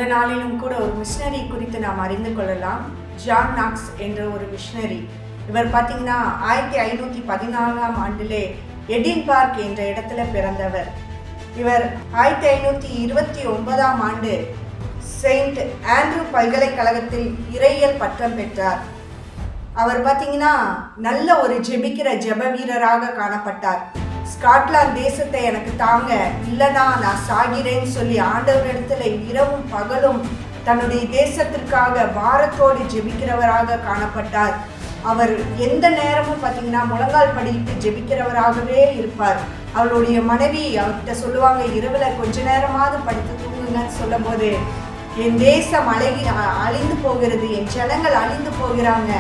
இந்த நாளிலும் கூட ஒரு மிஷனரி குறித்து நாம் அறிந்து கொள்ளலாம். ஜான் நாக்ஸ் என்ற ஒரு மிஷனரி. இவர் பார்த்தீங்கன்னா 1514ஆம் ஆண்டிலே எடின்பர்க் என்ற இடத்துல பிறந்தவர். இவர் 1529ஆம் ஆண்டு செயின்ட் ஆண்ட்ரூ பல்கலைக்கழகத்தில் இறையியல் பட்டம் பெற்றார். அவர் பார்த்தீங்கன்னா நல்ல ஒரு ஜெபிக்கிற ஜெப வீரராக காணப்பட்டார். ஸ்காட்லாந்து தேசத்தை எனக்கு தாங்க, இல்லைனா நான் சாகிறேன்னு சொல்லி ஆண்டவரிடத்துல இரவும் பகலும் தன்னுடைய தேசத்திற்காக பாரத்தோடு ஜெபிக்கிறவராக காணப்பட்டார். அவர் எந்த நேரமும் பார்த்தீங்கன்னா முழங்கால் படிட்டு ஜெபிக்கிறவராகவே இருப்பார். அவருடைய மனைவி அவர்கிட்ட சொல்லுவாங்க, இரவுல கொஞ்ச நேரமாவது படுத்து தூங்குங்கன்னு சொல்லும் போது, என் தேசம் அழிந்து போகிறது, என் ஜனங்கள் அழிந்து போகிறாங்க,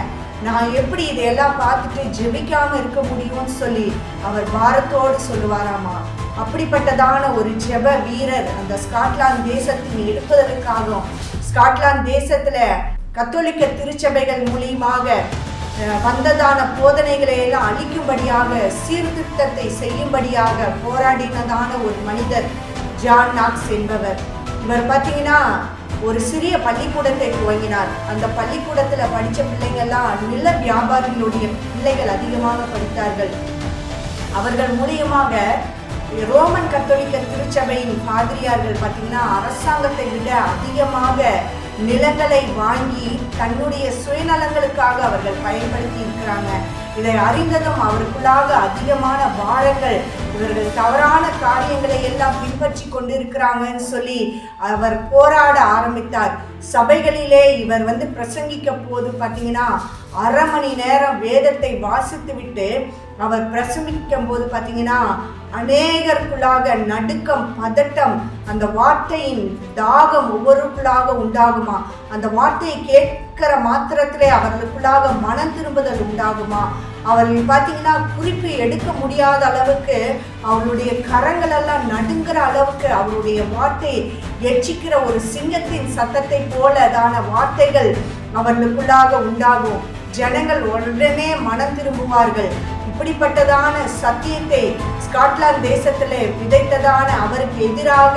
நான் எப்படி இதையெல்லாம் பார்த்துட்டு ஜெபிக்காம இருக்க முடியும்னு சொல்லி அவர் பாரத்தோடு சொல்லுவாராமா. அப்படிப்பட்டதான ஒரு ஜெப வீரர் அந்த ஸ்காட்லாந்து தேசத்தின் எழுப்புதலுக்காகவும் ஸ்காட்லாந்து தேசத்துல கத்தோலிக்க திருச்சபைகள் மூலியமாக வந்ததான போதனைகளை எல்லாம் அழிக்கும்படியாக சீர்திருத்தத்தை செய்யும்படியாக போராடினதான ஒரு மனிதர் ஜான் நாக்ஸ் என்பவர். இவர் பார்த்தீங்கன்னா ஒரு சிறிய பள்ளிக்கூடத்தை துவங்கினார். அந்த பள்ளிக்கூடத்துல படிச்ச பிள்ளைங்கள்லாம் நில வியாபாரிகளுடைய பிள்ளைகள் அதிகமாக படித்தார்கள். அவர்கள் மூலியமாக ரோமன் கத்தோலிக்க திருச்சபையின் பாதிரியார்கள் பார்த்தீங்கன்னா அரசாங்கத்தை விட அதிகமாக நிலங்களை வாங்கி தன்னுடைய சுயநலங்களுக்காக அவர்கள் பயன்படுத்தி இருக்கிறாங்க. இதை அறிந்ததும் அவருக்குள்ளாக அதிகமான பாரங்கள், இவர்கள் தவறான காரியங்களை எல்லாம் பின்பற்றி கொண்டிருக்கிறாங்கன்னு சொல்லி அவர் போராட ஆரம்பித்தார். சபைகளிலே இவர் பிரசங்கிக்க போது பார்த்தீங்கன்னா 1/2 மணி நேரம் வேதத்தை வாசித்து விட்டு அவர் பிரசங்கிக்கும் போது பார்த்தீங்கன்னா அநேகருக்குள்ளாக நடுக்கம், பதட்டம், அந்த வார்த்தையின் தாகம் ஒவ்வொருக்குள்ளாக உண்டாகுமா, அந்த வார்த்தையை கேட்கிற மாத்திரத்திலே அவர்களுக்குள்ளாக மனம் திரும்புதல் உண்டாகுமா, அவர்கள் பார்த்தீங்கன்னா குறிப்பு எடுக்க முடியாத அளவுக்கு அவருடைய கரங்கள் எல்லாம் நடுங்கிற அளவுக்கு அவருடைய வார்த்தை எச்சிக்கிற ஒரு சிங்கத்தின் சத்தத்தை போலதான வார்த்தைகள் அவர்களுக்குள்ளாக உண்டாகும். ஜனங்கள் உடனே மனம் திரும்புவார்கள். இப்படிப்பட்டதான சத்தியத்தை ஸ்காட்லாந்து தேசத்துல விதைத்ததான அவருக்கு எதிராக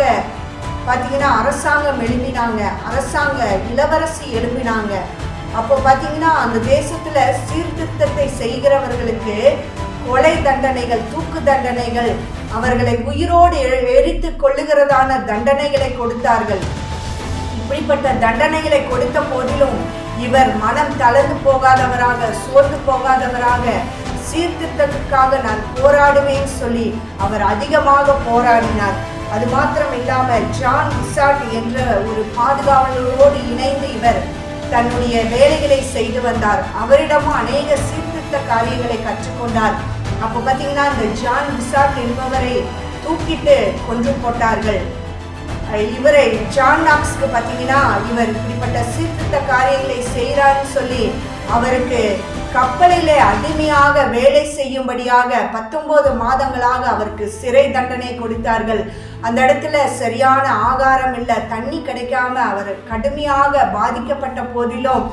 பார்த்தீங்கன்னா அரசாங்கம் எழுப்பினாங்க, அரசாங்க இளவரசி எழுப்பினாங்க. அப்போ பார்த்தீங்கன்னா அந்த தேசத்துல சீர்திருத்தத்தை செய்கிறவர்களுக்கு கொலை தண்டனைகள், தூக்கு தண்டனைகள், அவர்களை உயிரோடு எரித்து கொள்ளுகிறதான தண்டனைகளை கொடுத்தார்கள். இப்படிப்பட்ட தண்டனைகளை கொடுத்த போதிலும் இவர் மனம் தளர்ந்து போகாதவராக, சோர்ந்து போகாதவராக, சீர்திருத்தத்துக்காக நான் போராடுவேன்னு சொல்லி அவர் அதிகமாக போராடினார். அது மாத்திரம் இல்லாமல் ஜான் விசாட் என்ற ஒரு பாதுகாவலரோடு இணைந்து இவர் தன்னுடைய வேலைகளை செய்து வந்தார். அவரிடமும் அநேக சீர்திருத்த காரியங்களை கற்றுக்கொண்டார். அப்போ பார்த்தீங்கன்னா இந்த ஜான் விசாட் என்பவரை தூக்கிட்டு கொன்று போட்டார்கள். இவரை ஜான் நாக்ஸ்க்கு பார்த்தீங்கன்னா இவர் இப்படிப்பட்ட சீர்திருத்த காரியங்களை செய்கிறான்னு சொல்லி அவருக்கு கப்பலிலே அடிமையாக வேலை செய்யும்படியாக 19 மாதங்களாக அவருக்கு சிறை தண்டனை கொடுத்தார்கள். அந்த இடத்துல சரியான ஆகாரம் இல்லை, தண்ணி கிடைக்காம அவர் கடுமையாக பாதிக்கப்பட்ட போதிலும்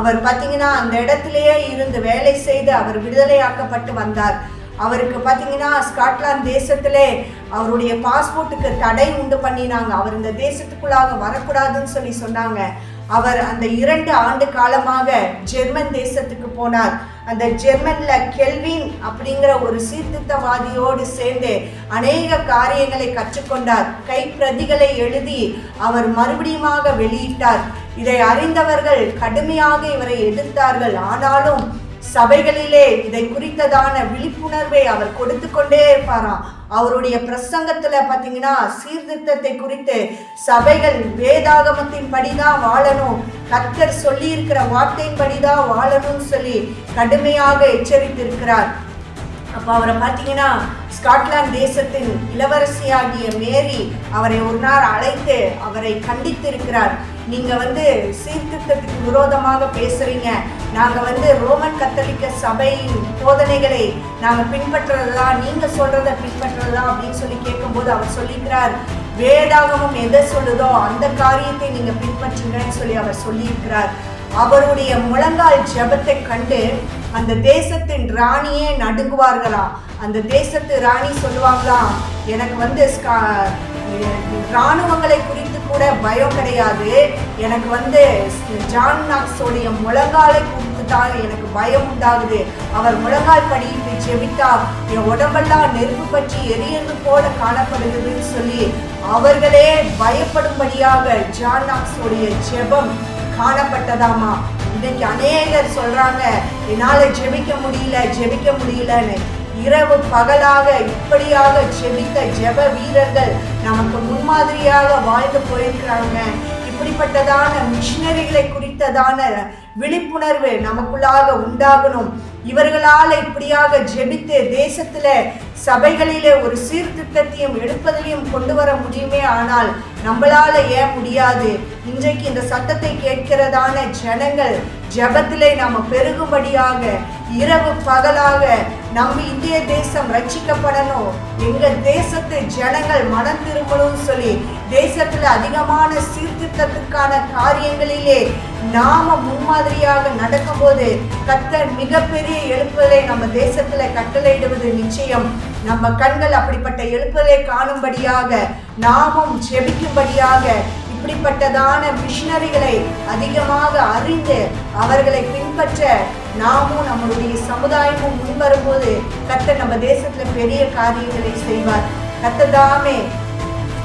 அவர் பார்த்தீங்கன்னா அந்த இடத்திலேயே இருந்து வேலை செய்து அவர் விடுதலையாக்கப்பட்டு வந்தார். அவருக்கு பார்த்தீங்கன்னா ஸ்காட்லாந்து தேசத்திலே அவருடைய பாஸ்போர்ட்டுக்கு தடை உண்டு பண்ணினாங்க. அவர் இந்த தேசத்துக்குள்ளாக வரக்கூடாதுன்னு சொல்லி சொன்னாங்க. அவர் அந்த 2 ஆண்டு காலமாக ஜெர்மன் தேசத்துக்கு போனார். அந்த ஜெர்மன்ல கெல்வின் அப்படிங்கிற ஒரு சீர்திருத்தவாதியோடு சேர்ந்து அநேக காரியங்களை கற்றுக்கொண்டார். கைப்பிரதிகளை எழுதி அவர் மறுபடியுமாக வெளியிட்டார். இதை அறிந்தவர்கள் கடுமையாக இவரை எதிர்த்தார்கள். ஆனாலும் சபைகளிலே இதை குறித்ததான விழிப்புணர்வை அவர் கொடுத்து கொண்டே இருப்பாராம். அவருடைய பிரசங்கத்துல பார்த்தீங்கன்னா சீர்திருத்தத்தை குறித்து சபைகள் வேதாகமத்தின் படிதான் வாழணும், கர்த்தர் சொல்லி இருக்கிற வார்த்தையின் படிதான் வாழணும்னு சொல்லி கடுமையாக எச்சரித்திருக்கிறார். அப்போ அவரை பார்த்தீங்கன்னா ஸ்காட்லாந்து தேசத்தின் இளவரசியாகிய மேரி அவரை ஒரு நாள் அழைத்து அவரை கண்டித்திருக்கிறார். நீங்க சீர்திருத்தத்துக்கு விரோதமாக பேசுறீங்க, நாங்க ரோமன் கத்தோலிக்க சபையின் போதனைகளை நாங்க பின்பற்றுறதா, நீங்க சொல்றத பின்பற்றுறதா அப்படின்னு சொல்லி கேட்கும்போது அவர் சொல்லியிருக்கிறார், வேதாகமம் எதை சொல்லுதோ அந்த காரியத்தை நீங்க பின்பற்றுங்கன்னு சொல்லி அவர் சொல்லியிருக்கிறார். அவருடைய முழங்கால் ஜெபத்தை கண்டு அந்த தேசத்தின் ராணியே நடுங்குவார்களாம். அந்த தேசத்து ராணி சொல்லுவாங்களாம், எனக்கு இராணுவங்களை குறித்து கூட பயம் கிடையாது. எனக்கு ஜான் நாக்ஸோடைய முழங்காலை குறித்து தான் எனக்கு பயம் உண்டாகுது. அவர் முழங்கால் படியிட்டு ஜெபித்தா என் உடம்பெல்லாம் நெருப்பு பற்றி எரியது போல காணப்படுகிறதுன்னு சொல்லி அவர்களே பயப்படும்படியாக ஜான் நாக்ஸோடைய ஜெபம் காணப்பட்டதாமா. இன்னைக்கு அநேகர் சொல்றாங்க என்னால ஜெபிக்க முடியலன்னு. இரவு பகலாக இப்படியாக ஜெபித்த ஜெப வீரர்கள் நமக்கு முன்மாதிரியாக வாழ்ந்து போயிருக்கிறாங்க. இப்படிப்பட்டதான மிஷினரிகளை குறித்ததான விழிப்புணர்வு நமக்குள்ளாக உண்டாகணும். இவர்களால இப்படியாக ஜெபித்து தேசத்துல சபைகளிலே ஒரு சீர்திருத்தத்தையும் எடுப்பதையும் கொண்டு வர முடியுமே. ஆனால் நம்மளால ஏன் முடியாது? இன்றைக்கு இந்த சத்தத்தை கேட்கிறதான ஜனங்கள் ஜெபத்திலே நாம பெருகும்படியாக இரவு பகலாக நம்ம இந்திய தேசம் ரட்சிக்கப்படணும், எங்க தேசத்து ஜனங்கள் மனம் திரும்பணும்னு சொல்லி தேசத்துல அதிகமான சீர்திருத்தத்துக்கான காரியங்களிலே நாம முன்மாதிரியாக நடக்கும்போது கர்த்தர் மிகப்பெரிய எழுப்புதலை நம்ம தேசத்துல கட்டளையிடுவது நிச்சயம். நம்ம கண்கள் அப்படிப்பட்ட எழுப்புதலை காணும்படியாக நாமும் ஜெபிக்கும்படியாக இப்படிப்பட்டதான மிஷனரிகளை அதிகமாக அறிந்து அவர்களை பின்பற்ற நாமும் நம்மளுடைய சமுதாயமும் முன்வரும்போது கர்த்தர் நம்ம தேசத்துல பெரிய காரியங்களை செய்வார். கர்த்தர் தாமே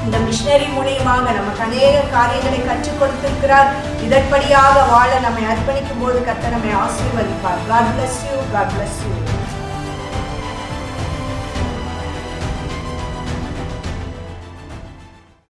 இந்த மிஷனரி மூலியமாக நமக்கு அநேக காரியங்களை கற்றுக் கொடுத்திருக்கிறார். இதன்படியாக வாழ நம்மை அர்ப்பணிக்கும் போது கர்த்தர் நம்மை ஆசீர்வதிப்பார். God bless you. God bless you.